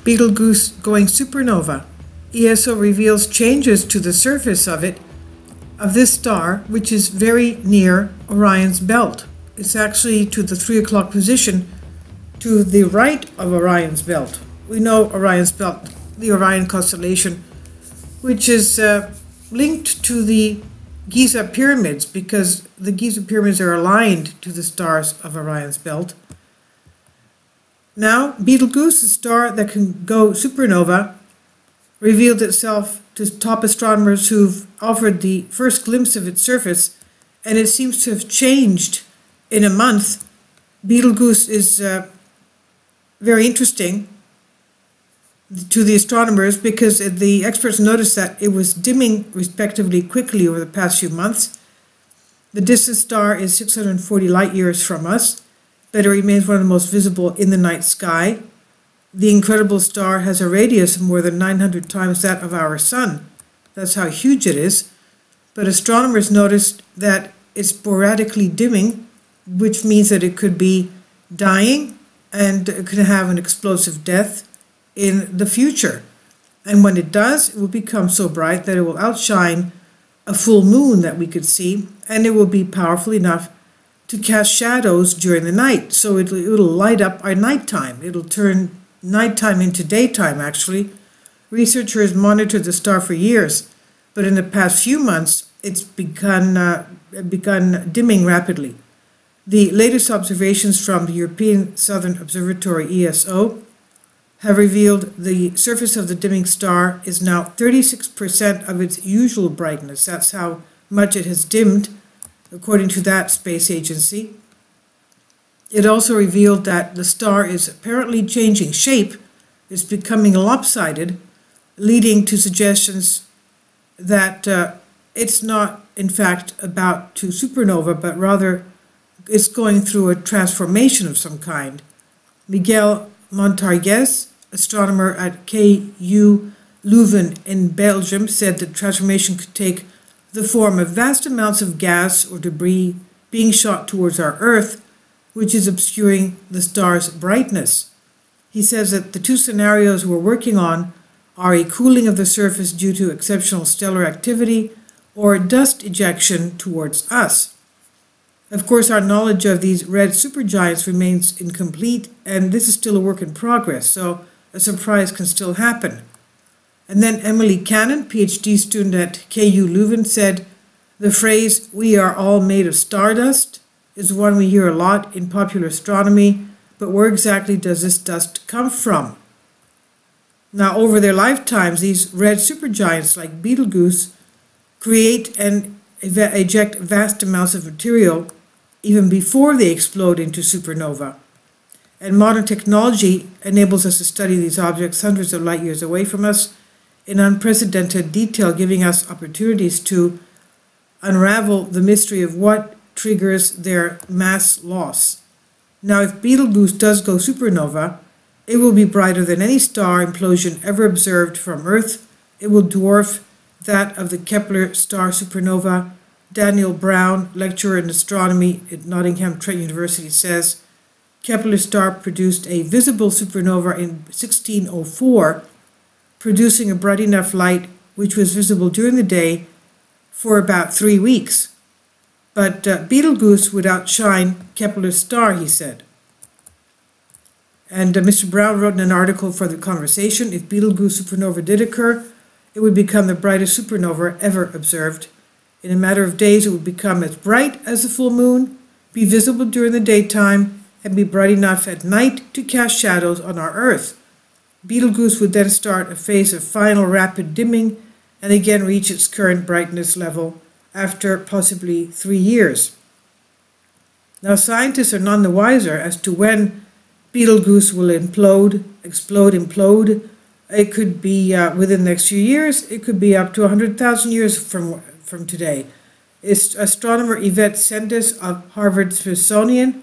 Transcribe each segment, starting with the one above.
Betelgeuse going supernova. ESO reveals changes to the surface of this star, which is very near Orion's belt. It's actually to the 3 o'clock position to the right of Orion's belt. We know Orion's belt, the Orion constellation, which is linked to the Giza pyramids because the Giza pyramids are aligned to the stars of Orion's belt. Now, Betelgeuse, a star that can go supernova, revealed itself to top astronomers who've offered the first glimpse of its surface, and it seems to have changed in a month. Betelgeuse is very interesting to the astronomers because the experts noticed that it was dimming respectively quickly over the past few months. The distant star is 640 light years from us, but it remains one of the most visible in the night sky. The incredible star has a radius of more than 900 times that of our sun. That's how huge it is. But astronomers noticed that it's sporadically dimming, which means that it could be dying and it could have an explosive death in the future. And when it does, it will become so bright that it will outshine a full moon that we could see, and it will be powerful enough to cast shadows during the night. So it'll light up our nighttime. It'll turn nighttime into daytime, actually. Researchers monitored the star for years, but in the past few months, it's begun dimming rapidly. The latest observations from the European Southern Observatory, ESO, have revealed the surface of the dimming star is now 36% of its usual brightness. That's how much it has dimmed, according to that space agency. It also revealed that the star is apparently changing shape. It's becoming lopsided, leading to suggestions that it's not, in fact, about to supernova, but rather it's going through a transformation of some kind. Miguel Montargues, astronomer at KU Leuven in Belgium, said the transformation could take the form of vast amounts of gas or debris being shot towards our Earth, which is obscuring the star's brightness. He says that the two scenarios we're working on are a cooling of the surface due to exceptional stellar activity or dust ejection towards us. Of course, our knowledge of these red supergiants remains incomplete, and this is still a work in progress, so a surprise can still happen. And then Emily Cannon, PhD student at KU Leuven, said, "The phrase, 'we are all made of stardust,' is one we hear a lot in popular astronomy, but where exactly does this dust come from?" Now, over their lifetimes, these red supergiants like Betelgeuse create and eject vast amounts of material even before they explode into supernova. And modern technology enables us to study these objects hundreds of light years away from us in unprecedented detail, giving us opportunities to unravel the mystery of what triggers their mass loss. Now, if Betelgeuse does go supernova, it will be brighter than any star implosion ever observed from Earth. It will dwarf that of the Kepler star supernova. Daniel Brown, lecturer in astronomy at Nottingham Trent University, says Kepler star produced a visible supernova in 1604, producing a bright enough light which was visible during the day for about 3 weeks. But Betelgeuse would outshine Kepler's star, he said. And Mr. Brown wrote in an article for The Conversation, if Betelgeuse supernova did occur, it would become the brightest supernova ever observed. In a matter of days, it would become as bright as the full moon, be visible during the daytime, and be bright enough at night to cast shadows on our Earth. Betelgeuse would then start a phase of final rapid dimming and again reach its current brightness level after possibly 3 years. Now, scientists are none the wiser as to when Betelgeuse will implode. It could be within the next few years. It could be up to 100,000 years from today. Astronomer Yvette Sendes of Harvard-Smithsonian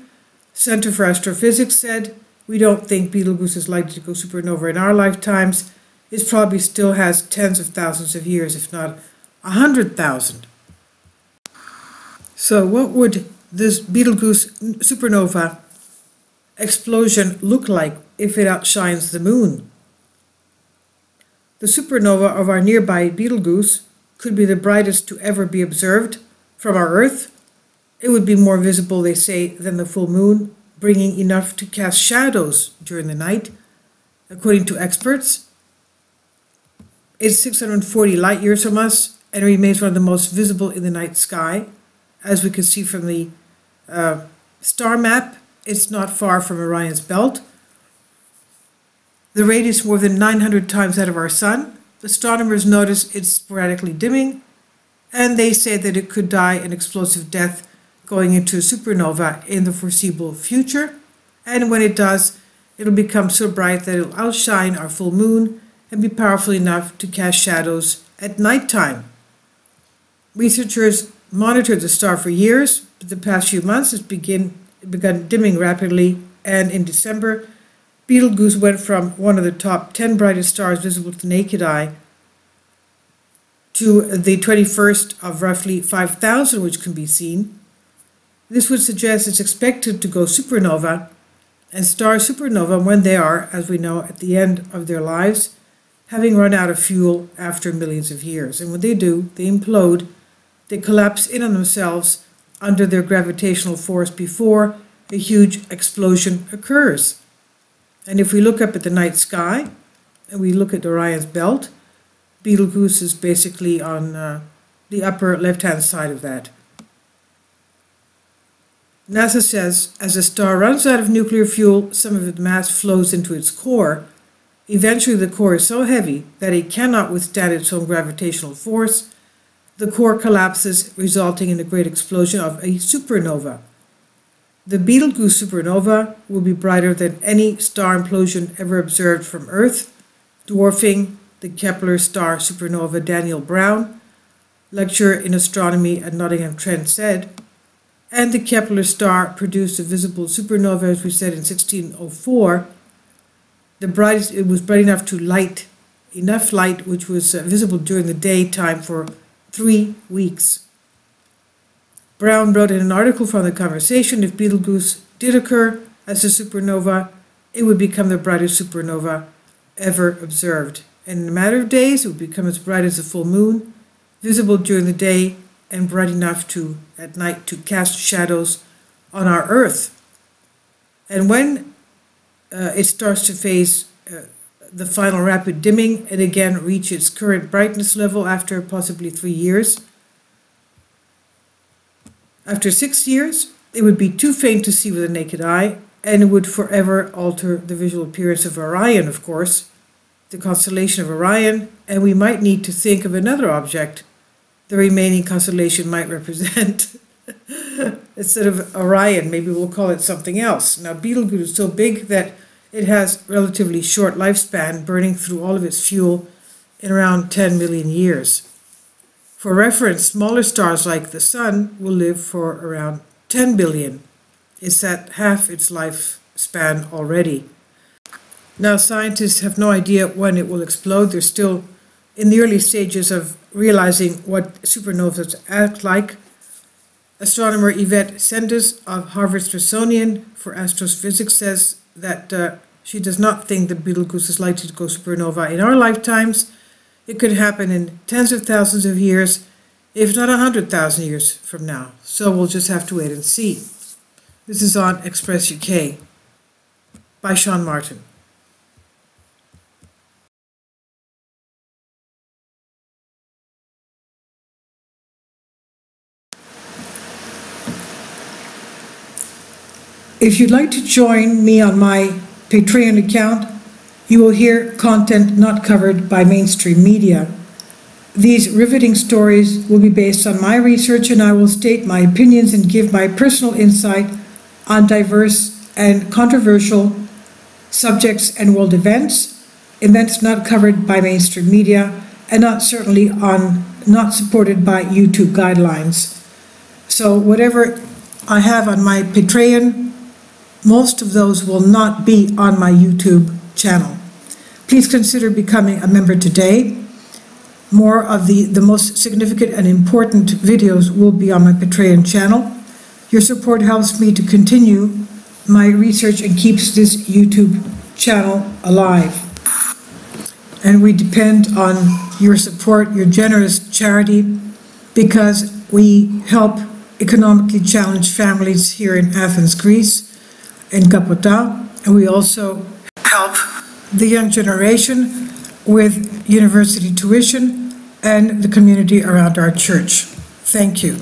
Center for Astrophysics said, "We don't think Betelgeuse is likely to go supernova in our lifetimes. It probably still has tens of thousands of years, if not 100,000. So what would this Betelgeuse supernova explosion look like if it outshines the moon? the supernova of our nearby Betelgeuse could be the brightest to ever be observed from our Earth. It would be more visible, they say, than the full moon, bringing enough to cast shadows during the night. According to experts, it's 640 light years from us and remains one of the most visible in the night sky. As we can see from the star map, it's not far from Orion's belt. The radius more than 900 times that of our sun. Astronomers notice it's sporadically dimming, and they say that it could die an explosive death going into a supernova in the foreseeable future. And when it does, it'll become so bright that it'll outshine our full moon and be powerful enough to cast shadows at nighttime. Researchers monitored the star for years, but the past few months it's begun dimming rapidly, and in December, Betelgeuse went from one of the top 10 brightest stars visible to the naked eye to the 21st of roughly 5,000 which can be seen. This would suggest it's expected to go supernova, and stars supernova when they are, as we know, at the end of their lives, having run out of fuel after millions of years. And when they do, they implode, they collapse in on themselves under their gravitational force before a huge explosion occurs. And if we look up at the night sky, and we look at Orion's belt, Betelgeuse is basically on the upper left-hand side of that. NASA says as a star runs out of nuclear fuel, some of its mass flows into its core. Eventually the core is so heavy that it cannot withstand its own gravitational force. The core collapses, resulting in a great explosion of a supernova. The Betelgeuse supernova will be brighter than any star implosion ever observed from Earth, dwarfing the Kepler star supernova. Daniel Brown, lecturer in astronomy at Nottingham Trent, said, and the Kepler star produced a visible supernova, as we said, in 1604. It was bright enough to light, enough light which was visible during the daytime for 3 weeks. Brown wrote in an article from The Conversation, if Betelgeuse did occur as a supernova, it would become the brightest supernova ever observed. And in a matter of days, it would become as bright as the full moon, visible during the day, and bright enough to, at night, to cast shadows on our Earth. And when it starts to face the final rapid dimming and again reach its current brightness level after possibly 3 years, after 6 years, it would be too faint to see with the naked eye, and it would forever alter the visual appearance of Orion, of course, the constellation of Orion, and we might need to think of another object the remaining constellation might represent. Instead of Orion, maybe we'll call it something else. Now, Betelgeuse is so big that it has relatively short lifespan, burning through all of its fuel in around 10 million years. For reference, smaller stars like the Sun will live for around 10 billion. It's at half its lifespan already. Now, scientists have no idea when it will explode. They're still in the early stages of realizing what supernovas act like. Astronomer Yvette Sendus of Harvard Smithsonian for Astrophysics says that she does not think that Betelgeuse is likely to go supernova in our lifetimes. It could happen in tens of thousands of years, if not 100,000 years from now. So we'll just have to wait and see. This is on Express UK by Sean Martin. If you'd like to join me on my Patreon account, you will hear content not covered by mainstream media. These riveting stories will be based on my research, and I will state my opinions and give my personal insight on diverse and controversial subjects and world events not covered by mainstream media, and not supported by YouTube guidelines. So whatever I have on my Patreon, most of those will not be on my YouTube channel. Please consider becoming a member today. More of the most significant and important videos will be on my Patreon channel. Your support helps me to continue my research and keeps this YouTube channel alive. and we depend on your support, your generous charity, because we help economically challenged families here in Athens, Greece, in Kapota, and we also help the young generation with university tuition and the community around our church. Thank you.